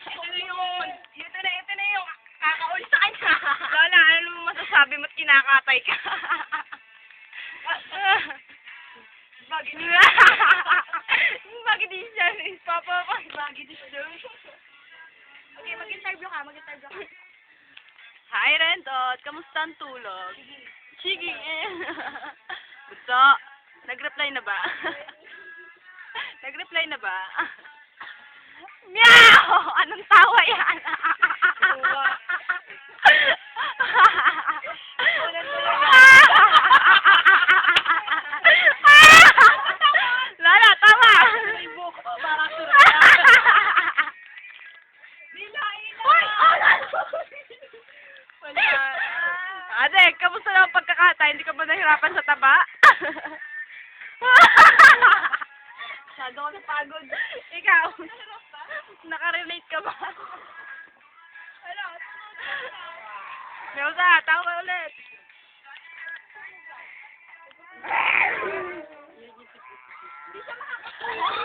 Ito na yung kakauli sa kanya. Lola, ano mo masasabi mo't kinakatay ka? Bakit di siya? Papa, bakit di siya? Okay, mag-interview ka. Hi, Rentot. Kamusta ang tulog? Sige. Gusto? Nag-reply na ba? Nag-reply na ba? Meow! Anong tawa yan? Lola, tama! Ate, kamusta na ang pagkakata? Hindi ka ba nahirapan sa taba? Masyado ka napagod. Ikaw, nakarelate ka ba? Melza, tao ka ulit. Hindi siya makakapagod.